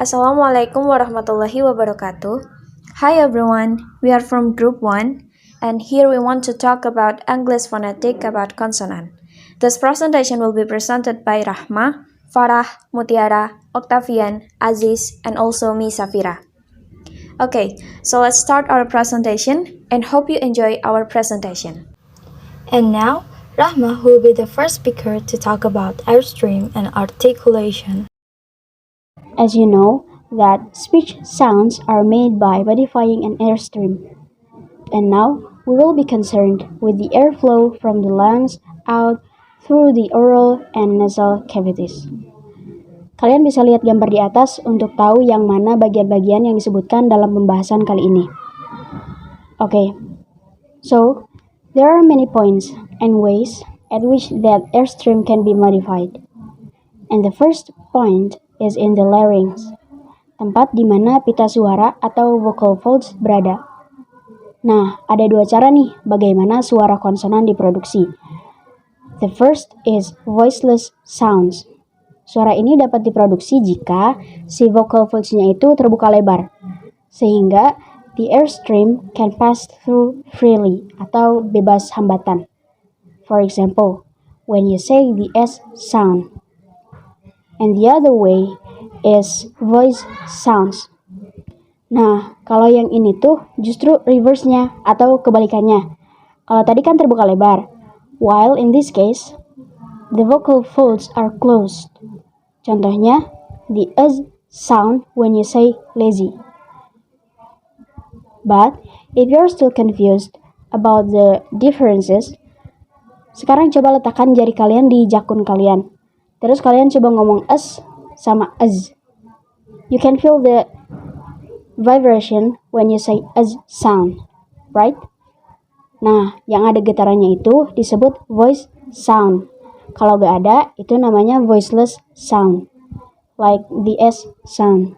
Assalamualaikum warahmatullahi wabarakatuh. Hi everyone, we are from Group 1 and here we want to talk about English phonetic about consonant. This presentation will be presented by Rahmah, Farah, Mutiara, Oktavian, Aziz, and also me, Shafira. Okay, so let's start our presentation and hope you enjoy our presentation. And now, Rahmah will be the first speaker to talk about airstream and articulation. As you know, that speech sounds are made by modifying an airstream. And now, we will be concerned with the airflow from the lungs out through the oral and nasal cavities. Kalian bisa lihat gambar di atas untuk tahu yang mana bagian-bagian yang disebutkan dalam pembahasan kali ini. Okay, so there are many points and ways at which that airstream can be modified. And the first point is in the larynx, tempat di mana pita suara atau vocal folds berada. Nah, ada dua cara nih bagaimana suara konsonan diproduksi. The first is voiceless sounds. Suara ini dapat diproduksi jika si vocal folds-nya itu terbuka lebar, sehingga the airstream can pass through freely atau bebas hambatan. For example, when you say the S sound. And the other way is voice sounds. Nah, kalau yang ini tuh justru reverse-nya atau kebalikannya. Kalau tadi kan terbuka lebar, while in this case, the vocal folds are closed. Contohnya, the S sound when you say lazy. But, if you're still confused about the differences, sekarang coba letakkan jari kalian di jakun kalian. Terus kalian coba ngomong S sama az. You can feel the vibration when you say az sound, right? Nah, yang ada getarannya itu disebut voice sound. Kalau gak ada, itu namanya voiceless sound, like the S sound.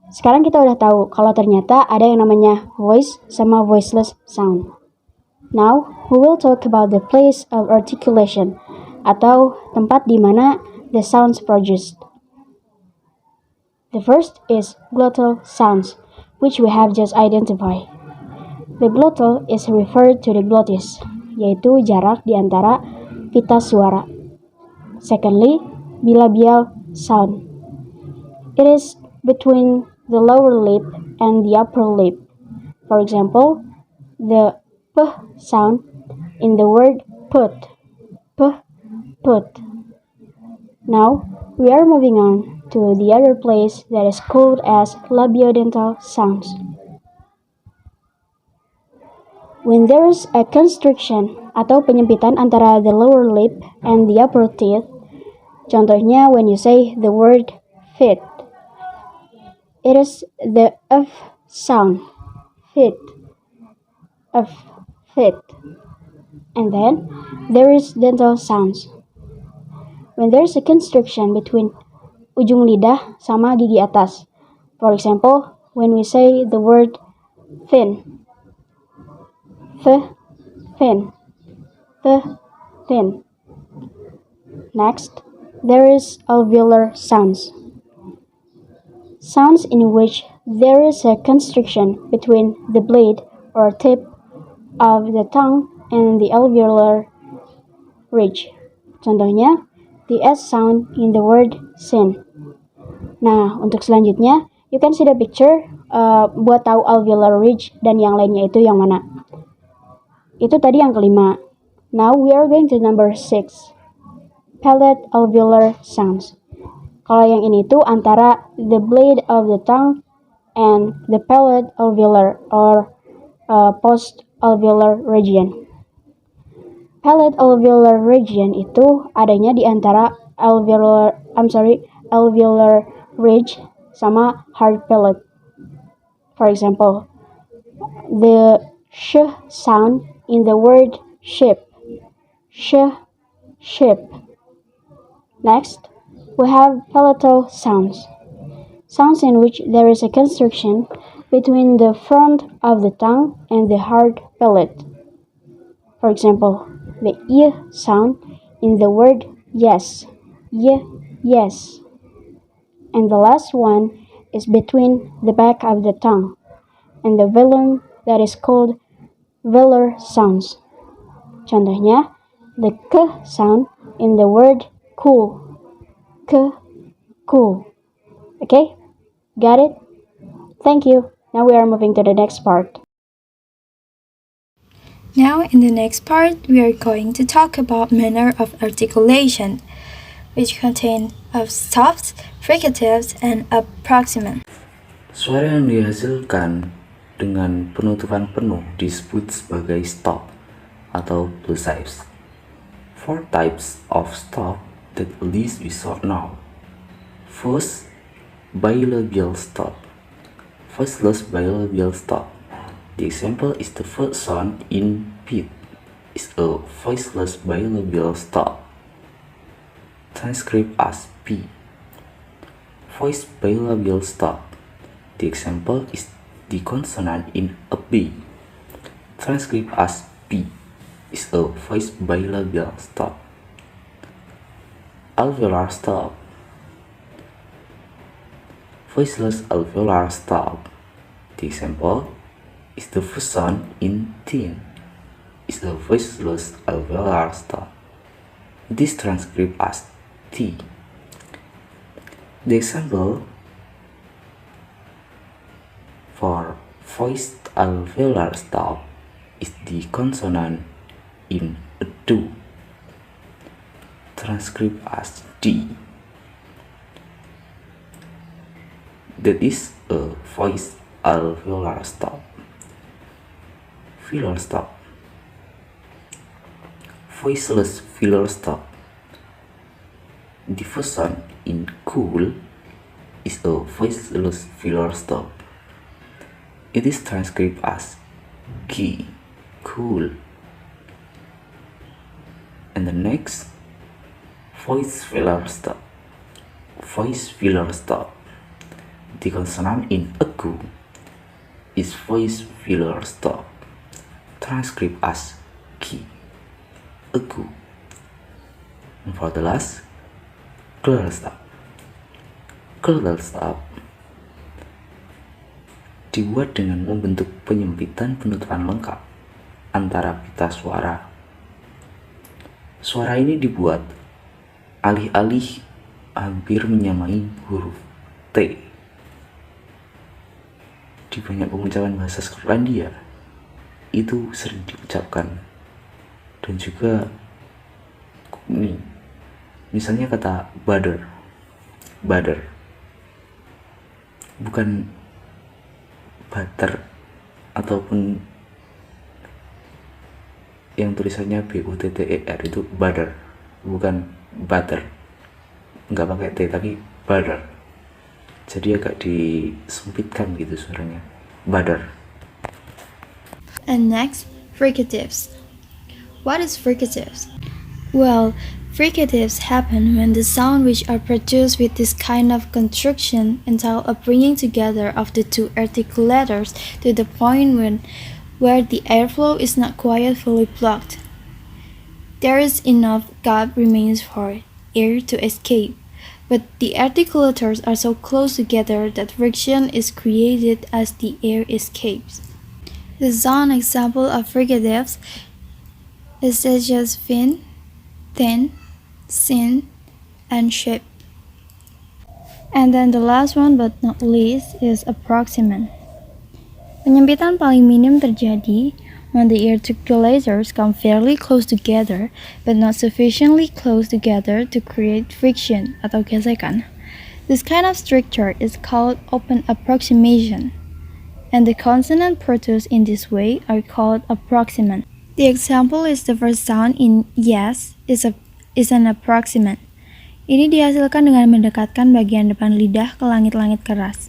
Sekarang kita udah tahu kalau ternyata ada yang namanya voice sama voiceless sound. Now, we will talk about the place of articulation, atau tempat di mana the sounds produced. The first is glottal sounds, which we have just identified. The glottal is referred to the glottis, yaitu jarak di antara pita suara. Secondly, bilabial sound. It is between the lower lip and the upper lip. For example, the p sound in the word put. Put. Now, we are moving on to the other place that is called as labiodental sounds. When there is a constriction atau penyempitan antara the lower lip and the upper teeth, contohnya when you say the word fit, it is the F sound, fit, F, fit. And then, there is dental sounds. When there is a constriction between ujung lidah sama gigi atas. For example, when we say the word thin. Thin. Thin. Next, there is alveolar sounds. Sounds in which there is a constriction between the blade or tip of the tongue and the alveolar ridge. Contohnya, the S sound in the word sin. Nah, untuk selanjutnya, you can see the picture buat tahu alveolar ridge dan yang lainnya itu yang mana. Itu tadi yang kelima. Now we are going to number 6. Palate alveolar sounds. Kalau yang ini tuh antara the blade of the tongue and the palate alveolar or post alveolar region. Palate alveolar region itu adanya di antara alveolar ridge sama hard palate. For example, the sh sound in the word ship. Ship. Next, we have palatal sounds. Sounds in which there is a constriction between the front of the tongue and the hard palate. For example, the y sound in the word yes. Yes. And the last one is between the back of the tongue and the velum that is called velar sounds. Contohnya, the k sound in the word cool. K, cool. Okay? Got it? Thank you. Now we are moving to the next part. Now, in the next part, we are going to talk about manner of articulation, which contain of stops, fricatives, and approximants. Suara yang dihasilkan dengan penutupan penuh disebut sebagai stop atau plosives. Four types of stop that release we saw now. First, bilabial stop. Voiceless bilabial stop. The example is the first sound in pit is a voiceless bilabial stop. Transcribed as P. Voice bilabial stop. The example is the consonant in a B. Transcribed as P is a voice bilabial stop. Alveolar stop. Voiceless alveolar stop. The example is the first sound in thin is a voiceless alveolar stop. It is transcribed as T. The example for voiced alveolar stop is the consonant in a do, transcribed as D. That is a voiced alveolar stop. Velar stop. Voiceless velar stop. The first sound in cool is a voiceless velar stop. It is transcribed as key, cool. And the next, voice velar stop. Voice velar stop. The consonant in aku is voice velar stop. Transcribed as key, aku. And for the last, glottal stop. Glottal stop dibuat dengan membentuk penyempitan penutupan lengkap antara pita suara. Suara ini dibuat alih-alih hampir menyamai huruf T. Di banyak pengucapan bahasa Skotlandia itu sering diucapkan, dan juga nih misalnya kata butter bukan butter ataupun yang tulisannya butter, itu butter, bukan butter, nggak pakai T tapi butter, jadi agak disempitkan gitu suaranya, butter. And next, fricatives. What is fricatives? Well, fricatives happen when the sounds which are produced with this kind of construction entail a bringing together of the two articulators to the point where the airflow is not quite fully blocked. There is enough gap remains for air to escape, but the articulators are so close together that friction is created as the air escapes. The sound example of fricatives is such as fin, thin, sin, and ship. And then the last one but not least is approximant. Penyempitan paling minim terjadi when the articulators come fairly close together but not sufficiently close together to create friction atau gesekan. This kind of structure is called open approximation, and the consonants produced in this way are called approximant. The example is the first sound in yes is an approximant. Ini dihasilkan dengan mendekatkan bagian depan lidah ke langit-langit keras.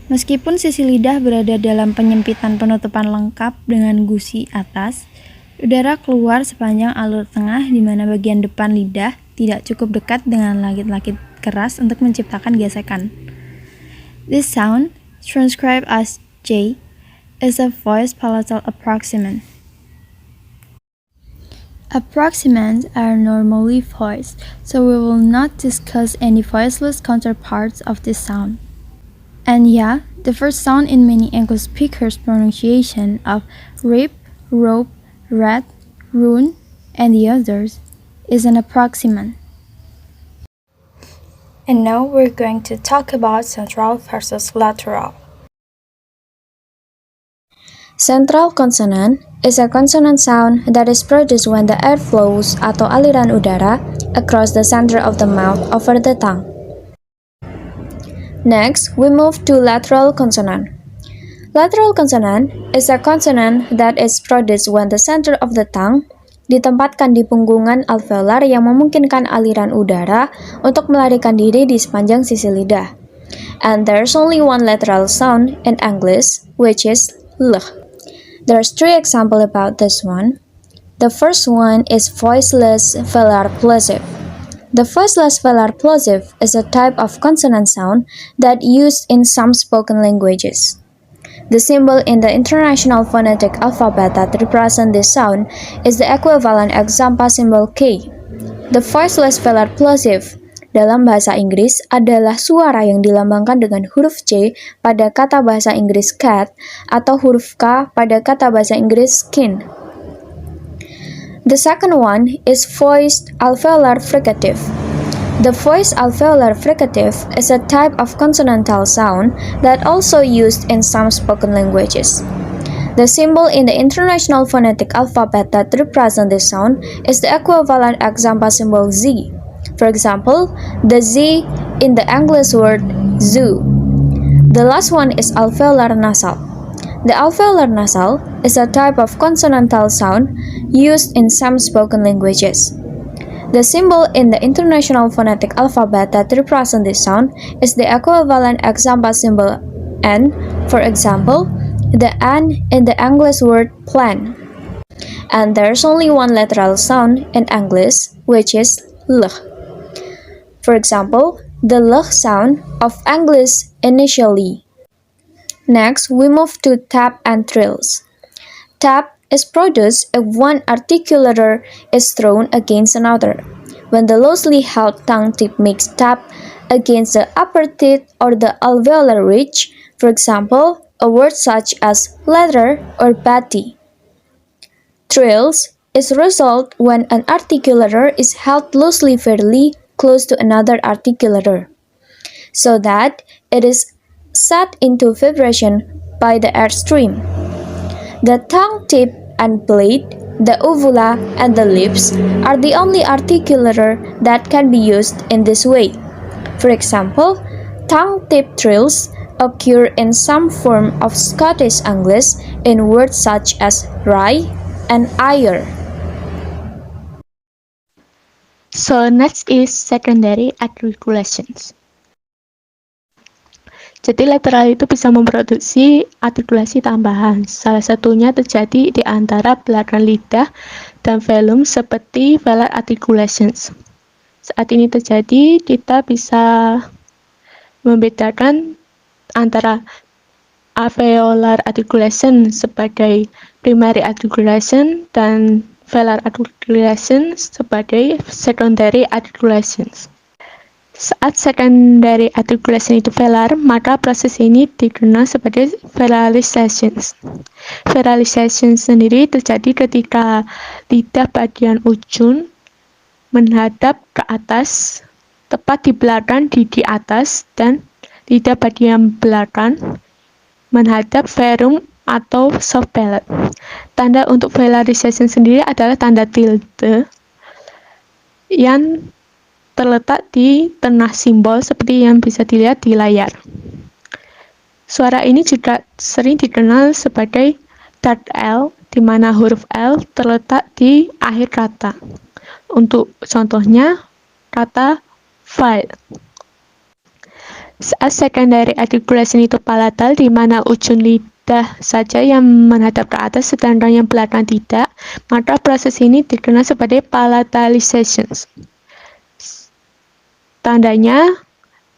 Meskipun sisi lidah berada dalam penyempitan penutupan lengkap dengan gusi atas, udara keluar sepanjang alur tengah di mana bagian depan lidah tidak cukup dekat dengan langit-langit keras untuk menciptakan gesekan. This sound, transcribed as J, is a voice palatal approximant. Approximants are normally voiced, so we will not discuss any voiceless counterparts of this sound. And yeah, the first sound in many English speakers' pronunciation of rip, rope, rat, rune, and the others is an approximant. And now we're going to talk about central versus lateral. Central consonant is a consonant sound that is produced when the air flows atau aliran udara across the center of the mouth over the tongue. Next, we move to lateral consonant. Lateral consonant is a consonant that is produced when the center of the tongue ditempatkan di punggungan alveolar yang memungkinkan aliran udara untuk melarikan diri di sepanjang sisi lidah. And there's only one lateral sound in English, which is l. There's 3 examples about this one. The first one is voiceless velar plosive. The voiceless velar plosive is a type of consonant sound that used in some spoken languages. The symbol in the International Phonetic Alphabet that represents this sound is the equivalent example symbol K. The voiceless velar plosive dalam bahasa Inggris adalah suara yang dilambangkan dengan huruf C pada kata bahasa Inggris cat atau huruf K pada kata bahasa Inggris skin. The second one is voiced alveolar fricative. The voiced alveolar fricative is a type of consonantal sound that also used in some spoken languages. The symbol in the International Phonetic Alphabet that represents this sound is the equivalent example symbol Z. For example, the Z in the English word zoo. The last one is alveolar nasal. The alveolar nasal is a type of consonantal sound used in some spoken languages. The symbol in the International Phonetic Alphabet that represents this sound is the equivalent example symbol N. For example, the N in the English word plan. And there's only one lateral sound in English, which is L. For example, the L sound of English initially. Next, we move to tap and trills. Tap is produced if one articulator is thrown against another. When the loosely held tongue tip makes tap against the upper teeth or the alveolar ridge, for example, a word such as leather or batty. Trills is a result when an articulator is held loosely fairly close to another articulator, so that it is set into vibration by the airstream. The tongue tip and blade, the uvula, and the lips are the only articulator that can be used in this way. For example, tongue tip trills occur in some form of Scottish English in words such as rye and ire. So next is secondary articulations. Jadi lateral itu bisa memproduksi artikulasi tambahan. Salah satunya terjadi di antara belakang lidah dan velum seperti velar articulations. Saat ini terjadi, kita bisa membedakan antara alveolar articulation sebagai primary articulation dan velar articulation sebagai secondary articulations. Saat secondary articulation itu velar, maka proses ini dikenal sebagai veralizations. Veralization sendiri terjadi ketika lidah bagian ujung menghadap ke atas, tepat di belakang gigi atas, dan lidah bagian belakang menghadap verum atau soft palate. Tanda untuk veralization sendiri adalah tanda tilde yang terletak di tengah simbol seperti yang bisa dilihat di layar. Suara ini juga sering dikenal sebagai third L, di mana huruf L terletak di akhir kata. Untuk contohnya, kata file. Saat secondary articulation itu palatal, di mana ujung lidah saja yang menghadap ke atas sedangkan yang belakang tidak, maka proses ini dikenal sebagai palatalizations. Tandanya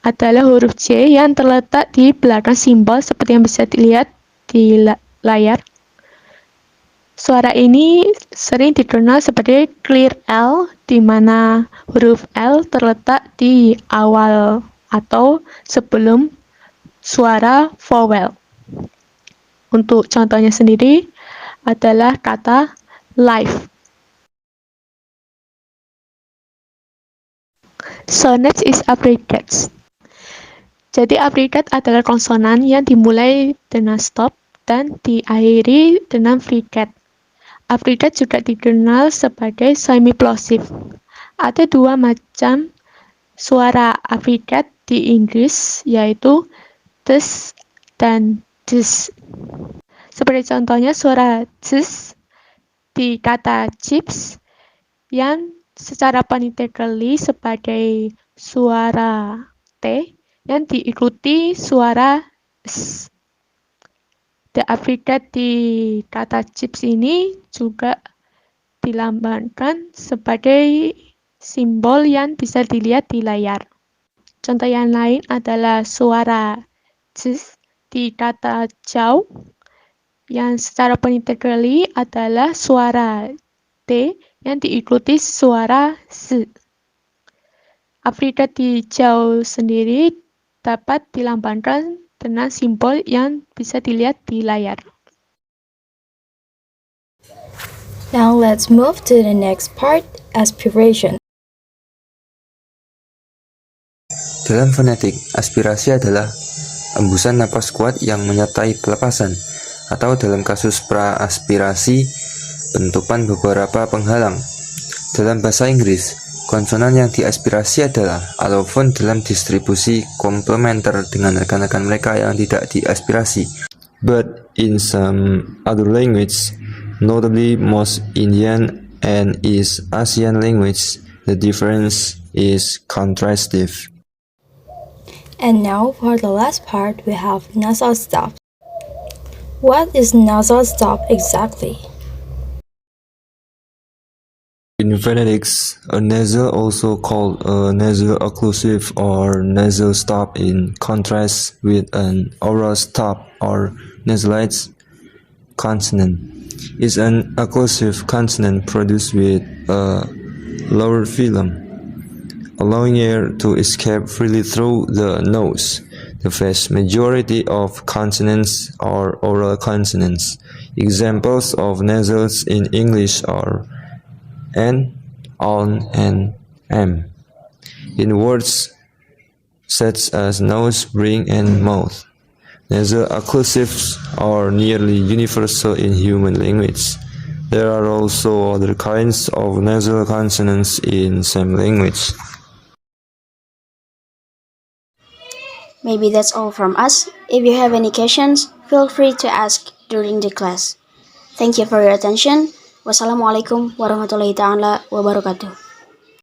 adalah huruf C yang terletak di belakang simbol seperti yang bisa dilihat di layar. Suara ini sering dikenal sebagai clear L, di mana huruf L terletak di awal atau sebelum suara vowel. Untuk contohnya sendiri adalah kata life. Sonnet is abbreviated. Jadi abbreviate adalah konsonan yang dimulai dengan stop dan diakhiri dengan fricative. Abbreviate juga dikenal sebagai semi-plosive. Ada dua macam suara abbreviate di Inggris, yaitu ts dan ds. Seperti contohnya suara ts di kata chips yang secara phonetically sebagai suara T yang diikuti suara S. The abbreviate di kata chips ini juga dilambangkan sebagai simbol yang bisa dilihat di layar. Contoh yang lain adalah suara ts di kata jauh yang secara phonetically adalah suara T yang diikuti suara S. Abbreviate di jauh sendiri dapat dilambangkan dengan simbol yang bisa dilihat di layar. Now let's move to the next part, aspiration. Dalam fonetik, aspirasi adalah embusan napas kuat yang menyertai pelepasan, atau dalam kasus pra-aspirasi, penutupan beberapa penghalang. Dalam bahasa Inggris, konsonan yang diaspirasi adalah alofon dalam distribusi komplementer dengan rekan-rekan mereka yang tidak diaspirasi. But in some other languages, notably most Indian and East Asian languages, the difference is contrastive. And now for the last part, we have nasal stop. What is nasal stop exactly? In phonetics, a nasal, also called a nasal occlusive or nasal stop, in contrast with an oral stop or nasalized consonant, is an occlusive consonant produced with a lower phylum, allowing air to escape freely through the nose. The vast majority of consonants are oral consonants. Examples of nasals in English are N, on, and M. In words such as nose, brain, and mouth, nasal occlusives are nearly universal in human language. There are also other kinds of nasal consonants in some language. Maybe that's all from us. If you have any questions, feel free to ask during the class. Thank you for your attention. Wassalamualaikum warahmatullahi taala wabarakatuh.